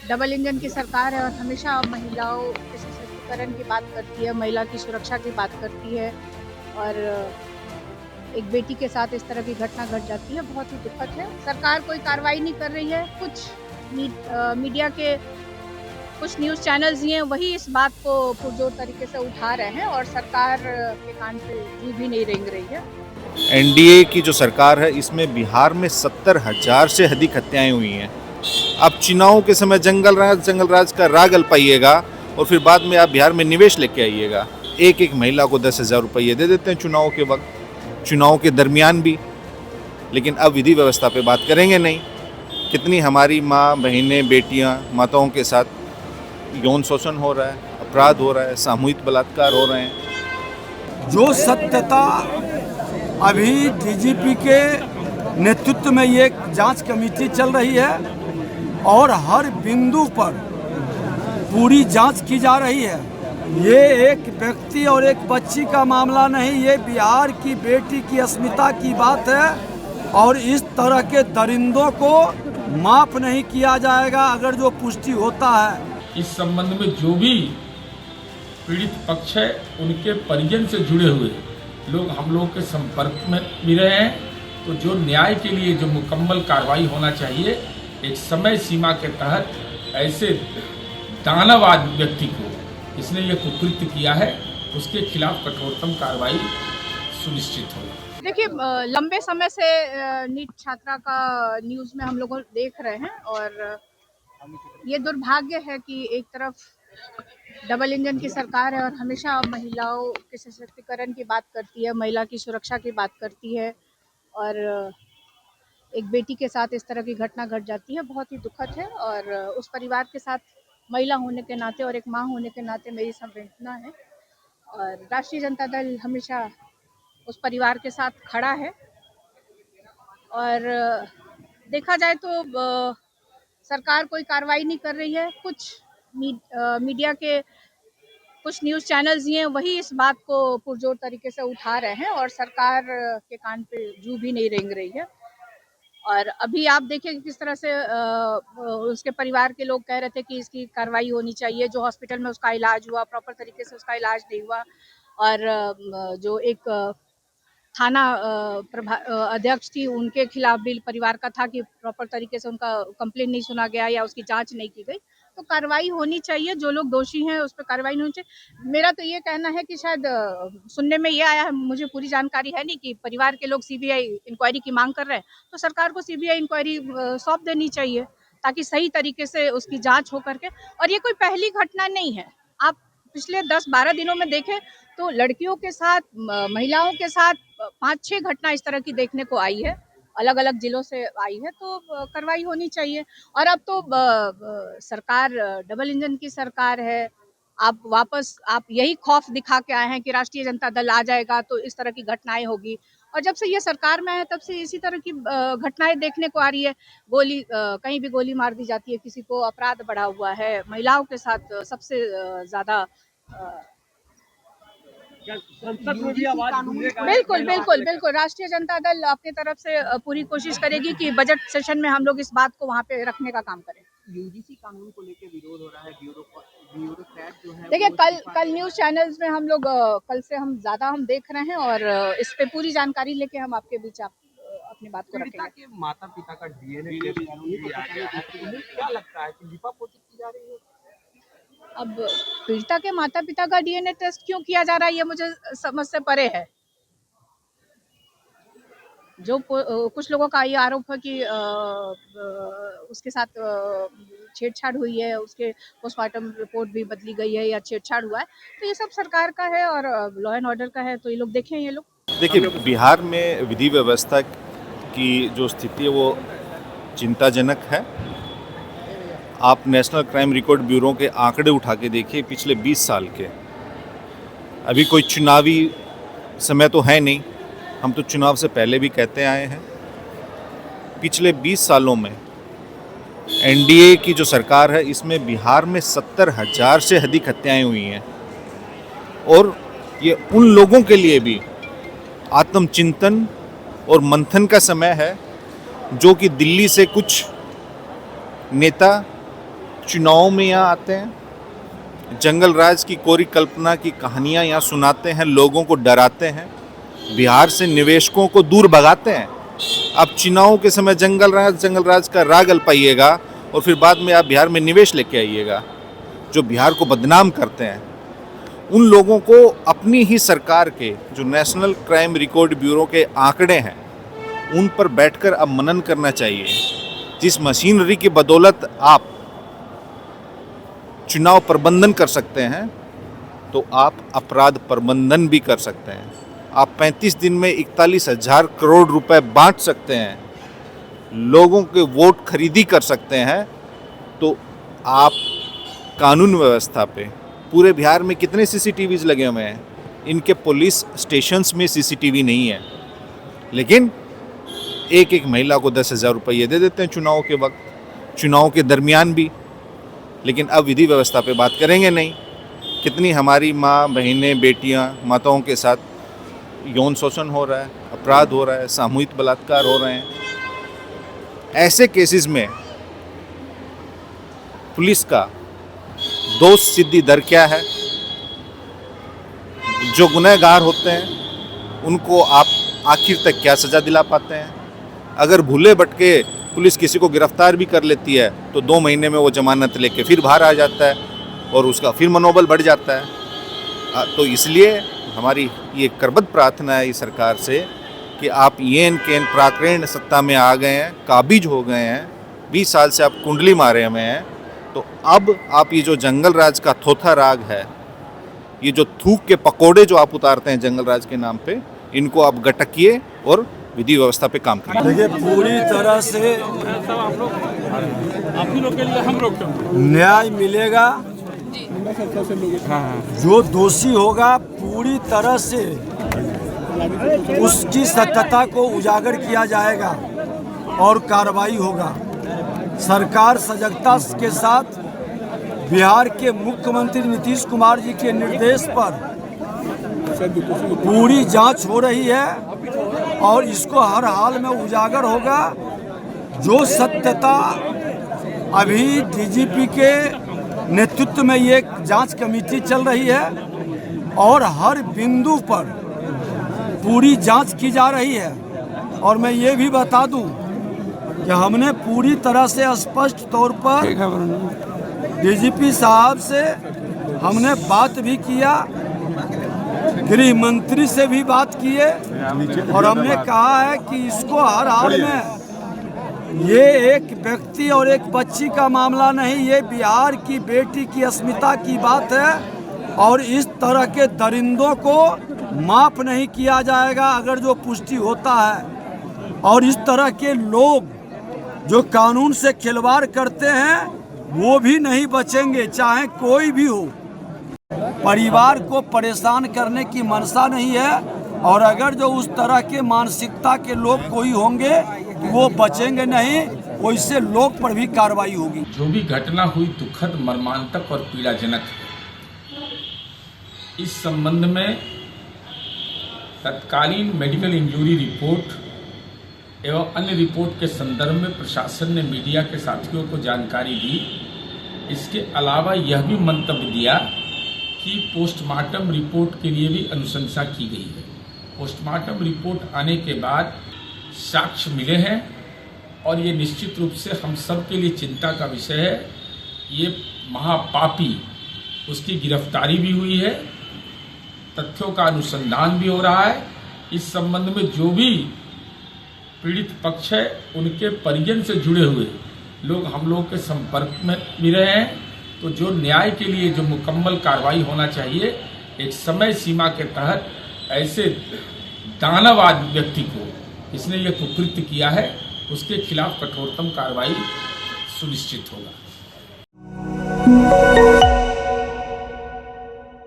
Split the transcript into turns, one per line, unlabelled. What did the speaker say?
Double engine की सरकार है और हमेशा महिलाओं के सशक्तिकरण की बात करती है, महिला की सुरक्षा की बात करती है और एक बेटी के साथ इस तरह की घटना घट जाती है, बहुत ही दुखद है। सरकार कोई कार्रवाई नहीं कर रही है। कुछ मीडिया के कुछ न्यूज़ चैनल्स ये वही इस बात को पुरजोर तरीके से उठा रहे हैं और सरकार के कान पे जू भी नहीं रेंग रही है।
एनडीए की जो सरकार है इसमें बिहार में 70,000 से अधिक हत्याएं हुई हैं। आप चुनाव के समय जंगल राज का राग अल्पाइएगा और फिर बाद में आप बिहार में निवेश लेके आइएगा। एक एक महिला को 10,000 रुपये दे देते हैं चुनाव के वक्त, चुनाव के दरमियान भी। लेकिन अब विधि व्यवस्था पे बात करेंगे नहीं। कितनी हमारी माँ, बहनें, बेटियाँ, माताओं के साथ यौन शोषण हो रहा है, अपराध हो रहा है, सामूहिक बलात्कार हो रहे हैं।
जो सत्यता अभी डीजीपी के नेतृत्व में ये जांच कमेटी चल रही है और हर बिंदु पर पूरी जांच की जा रही है। ये एक व्यक्ति और एक बच्ची का मामला नहीं, ये बिहार की बेटी की अस्मिता की बात है और इस तरह के दरिंदों को माफ नहीं किया जाएगा अगर जो पुष्टि होता है।
इस संबंध में जो भी पीड़ित पक्ष है उनके परिजन से जुड़े हुए लोग हम लोग के संपर्क में भी रहे हैं, तो जो न्याय के लिए जो मुकम्मल कार्रवाई होना चाहिए, एक समय सीमा के तहत ऐसे दानवाद व्यक्ति को जिसने ये कुकृत्य किया है उसके खिलाफ कठोरतम कार्रवाई सुनिश्चित हो।
देखिए, लंबे समय से नीट छात्रा का न्यूज़ में हम लोग देख रहे हैं और ये दुर्भाग्य है कि एक तरफ डबल इंजन की सरकार है और हमेशा महिलाओं के सशक्तिकरण की बात करती है, महिला की सुरक्षा की बात करती है और एक बेटी के साथ इस तरह की घटना घट जाती है, बहुत ही दुखद है। और उस परिवार के साथ महिला होने के नाते और एक माँ होने के नाते मेरी संवेदना है और राष्ट्रीय जनता दल हमेशा उस परिवार के साथ खड़ा है। और देखा जाए तो सरकार कोई कार्रवाई नहीं कर रही है। कुछ मीडिया के कुछ न्यूज़ चैनल्स ये वही इस बात को पुरजोर तरीके से उठा रहे हैं और सरकार के कान पे जू भी नहीं रेंग रही है। और अभी आप देखिए किस तरह से उसके परिवार के लोग कह रहे थे कि इसकी कार्रवाई होनी चाहिए। जो हॉस्पिटल में उसका इलाज हुआ, प्रॉपर तरीके से उसका इलाज नहीं हुआ और जो एक थाना अध्यक्ष थी उनके खिलाफ भी परिवार का था कि प्रॉपर तरीके से उनका कंप्लेंट नहीं सुना गया या उसकी जांच नहीं की गई, तो कार्रवाई होनी चाहिए। जो लोग दोषी हैं उस पर कार्रवाई नहीं होनी चाहिए। मेरा तो ये कहना है कि शायद सुनने में ये आया है, मुझे पूरी जानकारी है नहीं, कि परिवार के लोग सीबीआई इंक्वायरी की मांग कर रहे हैं, तो सरकार को सीबीआई इंक्वायरी सौंप देनी चाहिए ताकि सही तरीके से उसकी जांच हो करके। और ये कोई पहली घटना नहीं है। आप पिछले 10-12 दिनों में देखें तो लड़कियों के साथ, महिलाओं के साथ 5-6 घटना इस तरह की देखने को आई है, अलग अलग जिलों से आई है, तो कार्रवाई होनी चाहिए। और अब तो सरकार डबल इंजन की सरकार है। आप यही खौफ दिखा के आए हैं कि राष्ट्रीय जनता दल आ जाएगा तो इस तरह की घटनाएं होगी, और जब से ये सरकार में है तब से इसी तरह की घटनाएं देखने को आ रही है। कहीं भी गोली मार दी जाती है किसी को, अपराध बढ़ा हुआ है, महिलाओं के साथ सबसे ज्यादा बिल्कुल बिल्कुल बिल्कुल राष्ट्रीय जनता दल अपनी तरफ से पूरी कोशिश करेगी कि बजट सेशन में हम लोग इस बात को वहाँ पे रखने का काम करें।
यूजीसी कानून को लेकर विरोध हो रहा है, ब्यूरोक्रेट जो है।
देखिए, कल न्यूज़ चैनल्स में हम लोग कल से हम देख रहे हैं और इस पे पूरी जानकारी लेके हम आपके बीच अपनी बात को रखेंगे।
माता पिता का डीएनए टेस्ट क्या लगता है कि लिपापोती की जा रही है?
अब पीड़िता के माता पिता का डीएनए टेस्ट क्यों किया जा रहा है, ये मुझे समझ से परे है। जो कुछ लोगों का ये आरोप है कि उसके साथ छेड़छाड़ हुई है, उसके पोस्टमार्टम रिपोर्ट भी बदली गई है या छेड़छाड़ हुआ है, तो ये सब सरकार का है और लॉ एंड ऑर्डर का है, तो ये लोग देखें। ये लोग
देखिए, बिहार में विधि व्यवस्था की जो स्थिति है वो चिंताजनक है। आप नेशनल क्राइम रिकॉर्ड ब्यूरो के आंकड़े उठा के देखिए पिछले 20 साल के। अभी कोई चुनावी समय तो है नहीं, हम तो चुनाव से पहले भी कहते आए हैं। पिछले 20 सालों में एनडीए की जो सरकार है इसमें बिहार में 70,000 से अधिक हत्याएं हुई हैं और ये उन लोगों के लिए भी आत्मचिंतन और मंथन का समय है जो कि दिल्ली से कुछ नेता चुनाव में यहाँ आते हैं, जंगल राज की कोरी कल्पना की कहानियाँ यहाँ सुनाते हैं, लोगों को डराते हैं, बिहार से निवेशकों को दूर भगाते हैं। अब चुनाव के समय जंगल राज का राग अल्पाइएगा और फिर बाद में आप बिहार में निवेश लेके आइएगा, जो बिहार को बदनाम करते हैं। उन लोगों को अपनी ही सरकार के जो नेशनल क्राइम रिकॉर्ड ब्यूरो के आंकड़े हैं उन पर बैठकर अब मनन करना चाहिए। जिस मशीनरी की बदौलत आप चुनाव प्रबंधन कर सकते हैं तो आप अपराध प्रबंधन भी कर सकते हैं। आप 35 दिन में 41,000 करोड़ रुपए बांट सकते हैं, लोगों के वोट खरीदी कर सकते हैं। तो आप कानून व्यवस्था पे पूरे बिहार में कितने सीसीटीवीज लगे हुए हैं? इनके पुलिस स्टेशंस में सीसीटीवी नहीं है, लेकिन एक एक महिला को 10,000 रुपये दे देते हैं चुनाव के वक्त, चुनाव के दरमियान भी। लेकिन अब विधि व्यवस्था पे बात करेंगे नहीं। कितनी हमारी माँ, बहनें, बेटियाँ, माताओं के साथ यौन शोषण हो रहा है, अपराध हो रहा है, सामूहिक बलात्कार हो रहे हैं। ऐसे केसेस में पुलिस का दोष सिद्धि दर क्या है? जो गुनहगार होते हैं उनको आप आखिर तक क्या सज़ा दिला पाते हैं? अगर भूले भटके पुलिस किसी को गिरफ्तार भी कर लेती है तो 2 महीने में वो जमानत लेके फिर बाहर आ जाता है और उसका फिर मनोबल बढ़ जाता है। तो इसलिए हमारी ये करबद्ध प्रार्थना है इस सरकार से कि आप येन केन प्राकरण सत्ता में आ गए हैं, काबिज हो गए हैं, 20 साल से आप कुंडली मारे हुए हैं। तो अब आप ये जो जंगल राज का थोथा राग है, ये जो थूक के पकोड़े जो आप उतारते हैं जंगल राज के नाम पे, इनको आप गटकिए और विधि व्यवस्था पे काम करिए।
देखिए, पूरी तरह से न्याय मिलेगा। जो दोषी होगा पूरी तरह से उसकी सत्यता को उजागर किया जाएगा और कार्रवाई होगा। सरकार सजगता के साथ बिहार के मुख्यमंत्री नीतीश कुमार जी के निर्देश पर पूरी जांच हो रही है और इसको हर हाल में उजागर होगा। जो सत्यता अभी डीजीपी के नेतृत्व में ये जांच कमेटी चल रही है और हर बिंदु पर पूरी जांच की जा रही है। और मैं ये भी बता दूं कि हमने पूरी तरह से स्पष्ट तौर पर डीजीपी साहब से हमने बात भी किया, गृह मंत्री से भी बात किए और हमने कहा है कि इसको हर हाल में, ये एक व्यक्ति और एक बच्ची का मामला नहीं, ये बिहार की बेटी की अस्मिता की बात है और इस तरह के दरिंदों को माफ नहीं किया जाएगा अगर जो पुष्टि होता है। और इस तरह के लोग जो कानून से खिलवाड़ करते हैं वो भी नहीं बचेंगे, चाहे कोई भी हो। परिवार को परेशान करने की मंशा नहीं है और अगर जो उस तरह के मानसिकता के लोग कोई होंगे वो बचेंगे नहीं, वैसे लोग पर भी कार्रवाई होगी।
जो भी घटना हुई दुखद, मर्मांतक और पीड़ाजनक है। इस संबंध में तत्कालीन मेडिकल इंजरी रिपोर्ट एवं अन्य रिपोर्ट के संदर्भ में प्रशासन ने मीडिया के साथियों को जानकारी दी। इसके अलावा यह भी मंतव्य दिया कि पोस्टमार्टम रिपोर्ट के लिए भी अनुशंसा की गई है। पोस्टमार्टम रिपोर्ट आने के बाद साक्ष्य मिले हैं और ये निश्चित रूप से हम सब के लिए चिंता का विषय है। ये महापापी, उसकी गिरफ्तारी भी हुई है, तथ्यों का अनुसंधान भी हो रहा है। इस संबंध में जो भी पीड़ित पक्ष है उनके परिजन से जुड़े हुए लोग हम लोग के संपर्क में भी रहे हैं। तो जो न्याय के लिए जो मुकम्मल कार्रवाई होना चाहिए, एक समय सीमा के तहत ऐसे दानवाद व्यक्ति को, इसने ये कुकृत्य किया है, उसके खिलाफ कठोरतम कार्रवाई सुनिश्चित होगा।